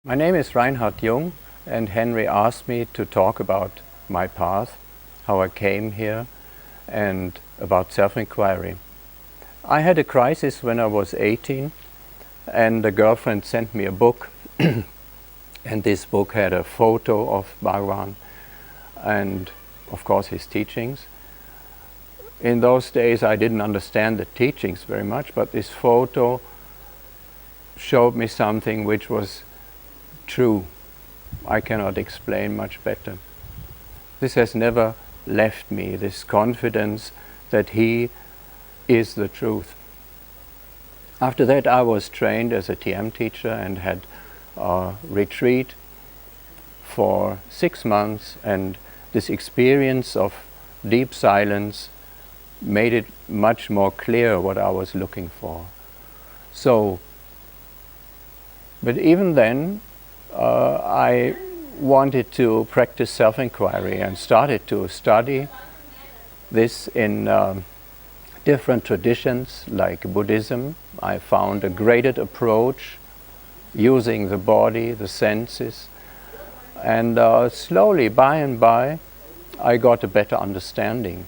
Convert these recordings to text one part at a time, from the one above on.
My name is Reinhard Jung, and Henry asked me to talk about my path, how I came here, and about self-inquiry. I had a crisis when I was 18, and a girlfriend sent me a book, and this book had a photo of Bhagavan and, of course, his teachings. In those days I didn't understand the teachings very much, but this photo showed me something which was true. I cannot explain much better. This has never left me, this confidence that he is the truth. After that I was trained as a TM teacher and had a retreat for 6 months, and this experience of deep silence made it much more clear what I was looking for. But even then I wanted to practice self-inquiry and started to study this in different traditions like Buddhism. I found a graded approach using the body, the senses, and slowly, by and by, I got a better understanding.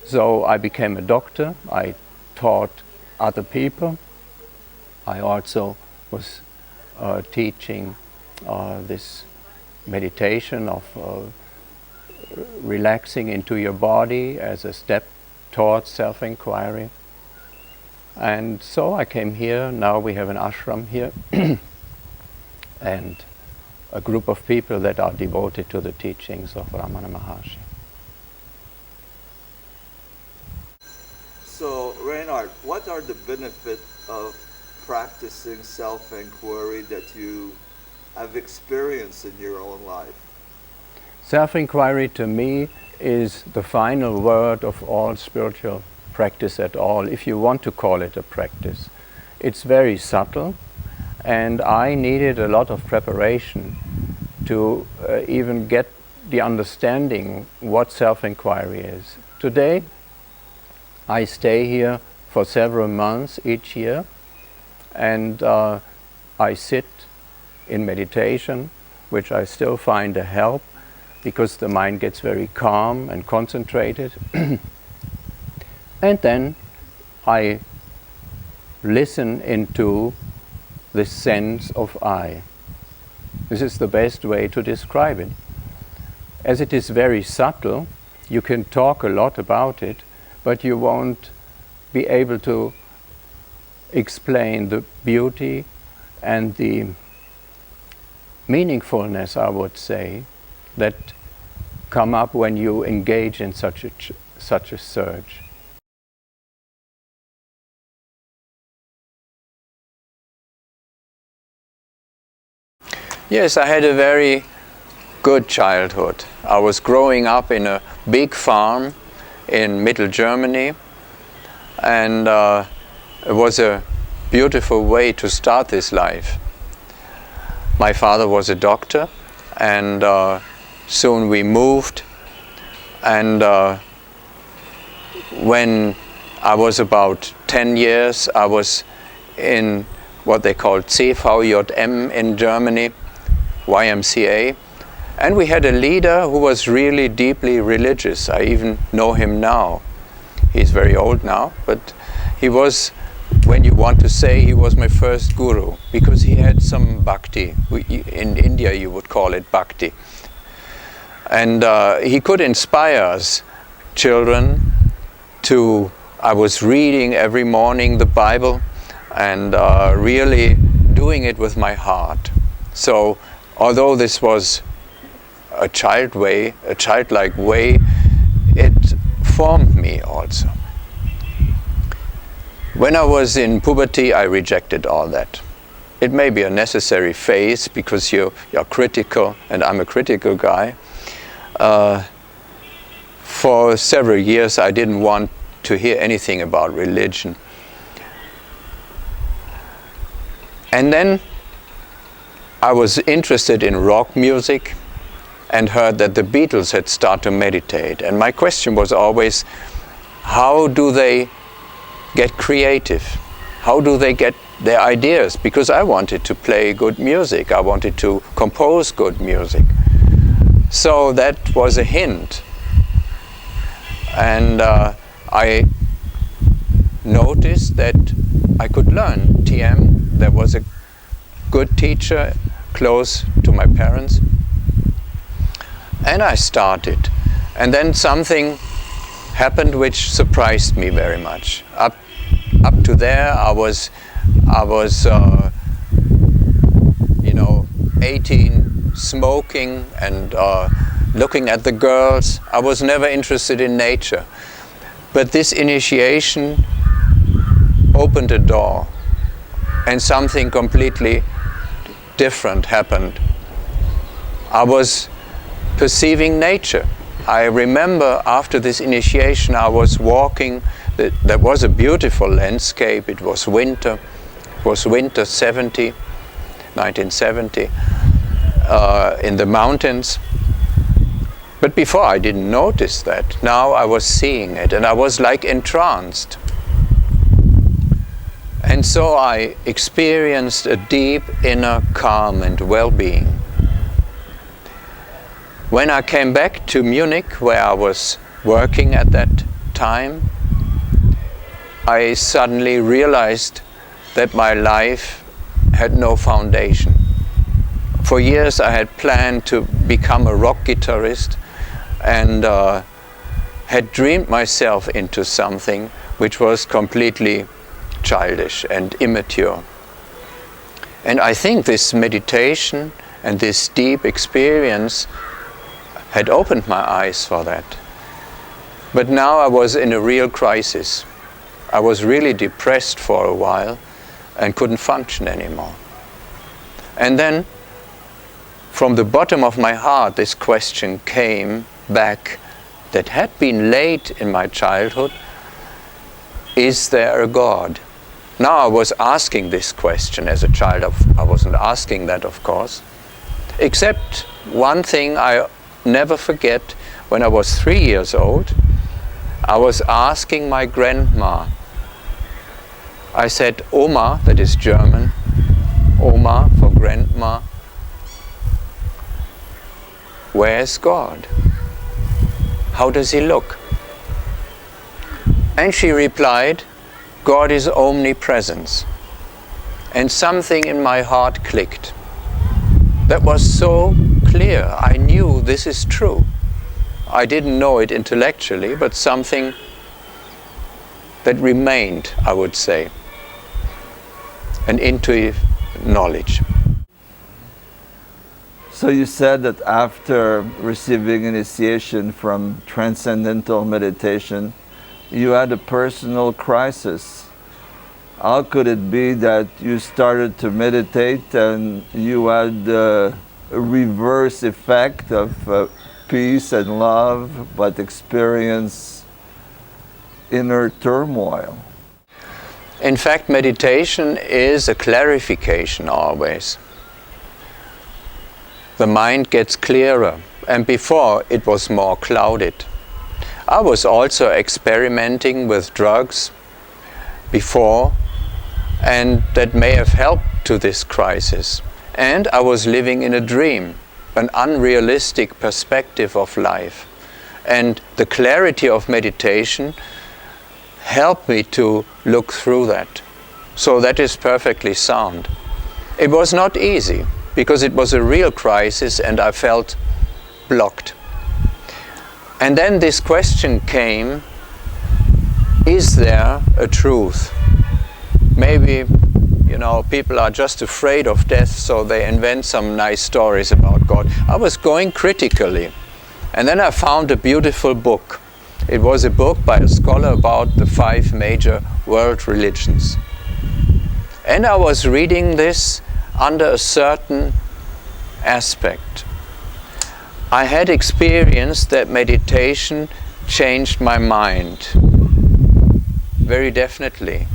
So I became a doctor, I taught other people. I also was teaching this meditation of relaxing into your body as a step towards self-inquiry. And so I came here. Now we have an ashram here and a group of people that are devoted to the teachings of Ramana Maharshi. So, Reinhard, what are the benefits of practicing self-inquiry that you have experienced in your own life? Self-inquiry to me is the final word of all spiritual practice at all, if you want to call it a practice. It's very subtle, and I needed a lot of preparation to even get the understanding what self-inquiry is. Today, I stay here for several months each year, and I sit in meditation, which I still find a help because the mind gets very calm and concentrated. And then I listen into the sense of I. This is the best way to describe it. As it is very subtle, you can talk a lot about it, but you won't be able to explain the beauty and the meaningfulness, I would say, that come up when you engage in such a search. Yes, I had a very good childhood. I was growing up in a big farm in Middle Germany, and it was a beautiful way to start this life. My father was a doctor, and soon we moved, and when I was about 10 years, I was in what they called CVJM in Germany, YMCA, and we had a leader who was really deeply religious. I even know him now. He's very old now, but he was, when you want to say, he was my first guru, because he had some bhakti. In India you would call it bhakti. And he could inspire us children to, I was reading every morning the Bible and really doing it with my heart. So although this was a childlike way, it formed me also. When I was in puberty, I rejected all that. It may be a necessary phase because you're critical, and I'm a critical guy. For several years I didn't want to hear anything about religion. And then I was interested in rock music and heard that the Beatles had started to meditate. And my question was always, how do they get creative? How do they get their ideas, because I wanted to play good music. I wanted to compose good music. So that was a hint. And I noticed that I could learn TM. There was a good teacher close to my parents. And I started. And then something happened which surprised me very much. Up to there, I was 18, smoking and looking at the girls. I was never interested in nature. But this initiation opened a door, and something completely different happened. I was perceiving nature. I remember after this initiation I was walking. There was a beautiful landscape. It was winter. It was winter 1970, in the mountains. But before I didn't notice that. Now I was seeing it, and I was like entranced. And so I experienced a deep inner calm and well-being. When I came back to Munich, where I was working at that time, I suddenly realized that my life had no foundation. For years I had planned to become a rock guitarist and had dreamed myself into something which was completely childish and immature. And I think this meditation and this deep experience had opened my eyes for that. But now I was in a real crisis. I was really depressed for a while and couldn't function anymore. And then, from the bottom of my heart, this question came back that had been late in my childhood: is there a God? Now I was asking this question as a child. I wasn't asking that, of course. Except one thing I never forget. When I was 3 years old, I was asking my grandma. I said, Oma, that is German, Oma for grandma, where's God? How does he look? And she replied, God is omnipresence. And something in my heart clicked. That was so clear. I knew this is true. I didn't know it intellectually, but something that remained, I would say, an intuitive knowledge. So you said that after receiving initiation from transcendental meditation, you had a personal crisis. How could it be that you started to meditate and you had a reverse effect of peace and love, but experience inner turmoil? In fact, meditation is a clarification always. The mind gets clearer, and before it was more clouded. I was also experimenting with drugs before, and that may have helped to this crisis. And I was living in a dream, an unrealistic perspective of life. And the clarity of meditation helped me to look through that. So that is perfectly sound. It was not easy, because it was a real crisis and I felt blocked. And then this question came, is there a truth? Maybe, people are just afraid of death, so they invent some nice stories about God. I was going critically. And then I found a beautiful book. It was a book by a scholar about the 5 major world religions. And I was reading this under a certain aspect. I had experienced that meditation changed my mind very definitely.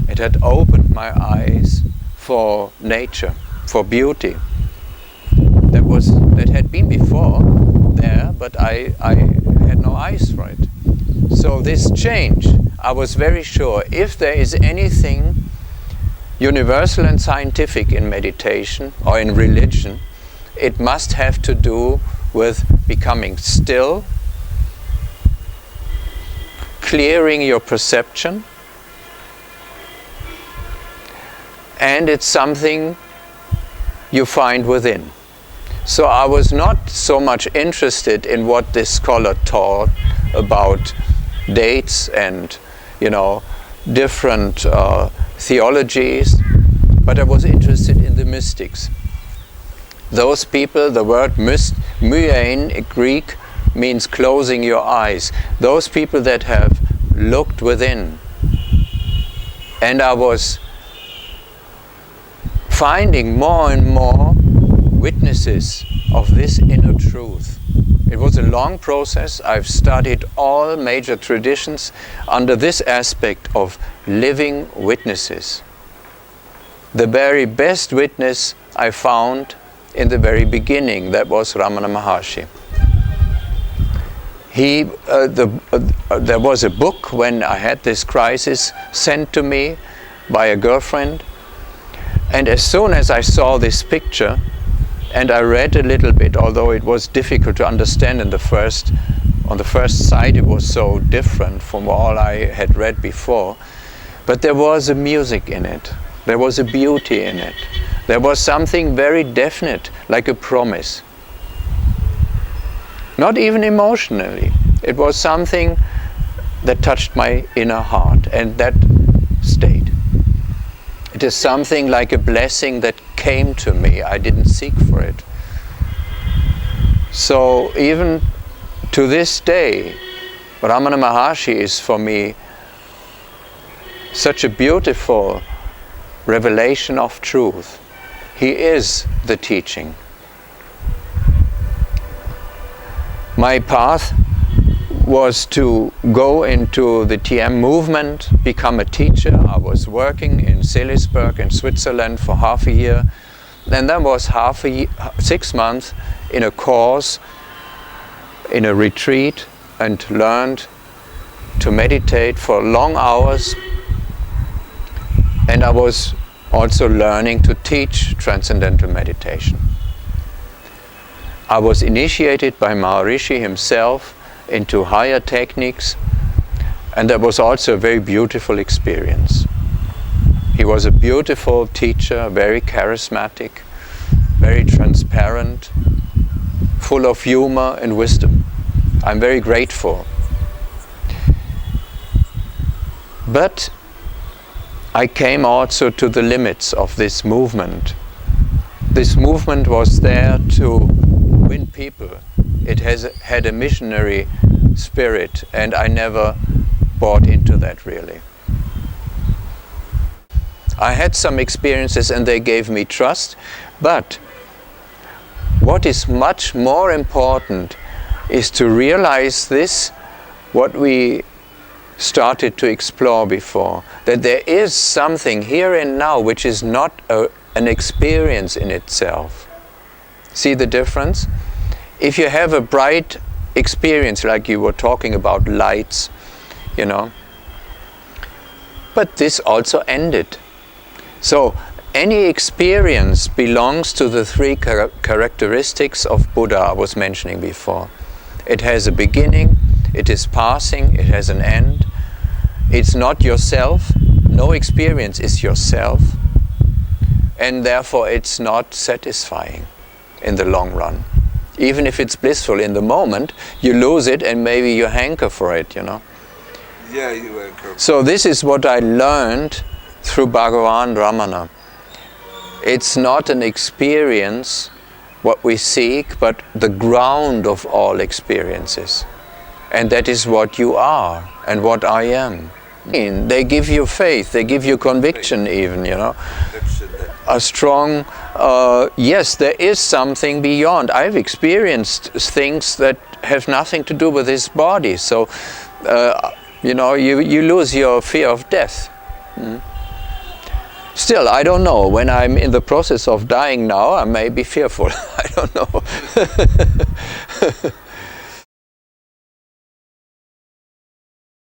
It had opened my eyes for nature, for beauty. That had been before there, but I had no eyes for it. So this change, I was very sure, if there is anything universal and scientific in meditation or in religion. It must have to do with becoming still, clearing your perception, and it's something you find within. So I was not so much interested in what this scholar taught about dates and, different theologies, but I was interested in the mystics. Those people, the word myein in Greek means closing your eyes. Those people that have looked within. And I was finding more and more witnesses of this inner truth. It was a long process. I've studied all major traditions under this aspect of living witnesses. The very best witness I found in the very beginning, that was Ramana Maharshi. There was a book when I had this crisis sent to me by a girlfriend, and as soon as I saw this picture, and I read a little bit, although it was difficult to understand on the first sight, it was so different from all I had read before. But there was a music in it. There was a beauty in it. There was something very definite, like a promise. Not even emotionally. It was something that touched my inner heart, and that stayed. It is something like a blessing that came to me. I didn't seek for it. So even to this day, Ramana Maharshi is for me such a beautiful revelation of truth. He is the teaching. My path was to go into the TM movement, become a teacher. I was working in Seelisberg in Switzerland for half a year, and then was 6 months in a course, in a retreat, and learned to meditate for long hours. And I was also learning to teach transcendental meditation. I was initiated by Maharshi himself into higher techniques, and that was also a very beautiful experience. He was a beautiful teacher, very charismatic, very transparent, full of humor and wisdom. I'm very grateful. But I came also to the limits of this movement. This movement was there to win people. It had a missionary spirit, and I never bought into that really. I had some experiences and they gave me trust, but what is much more important is to realize this, what we started to explore before, that there is something here and now which is not an experience in itself. See the difference? If you have a bright experience, like you were talking about lights, but this also ended. So any experience belongs to the three characteristics of Buddha I was mentioning before. It has a beginning, it is passing, it has an end. It's not yourself. No experience is yourself. And therefore it's not satisfying in the long run. Even if it's blissful in the moment, you lose it and maybe you hanker for it, Yeah, you hanker. So this is what I learned through Bhagavan Ramana. It's not an experience, what we seek, but the ground of all experiences. And that is what you are and what I am. They give you faith, they give you conviction even, A strong, yes, there is something beyond. I've experienced things that have nothing to do with this body. So, you lose your fear of death. Still, I don't know. When I'm in the process of dying now, I may be fearful. I don't know.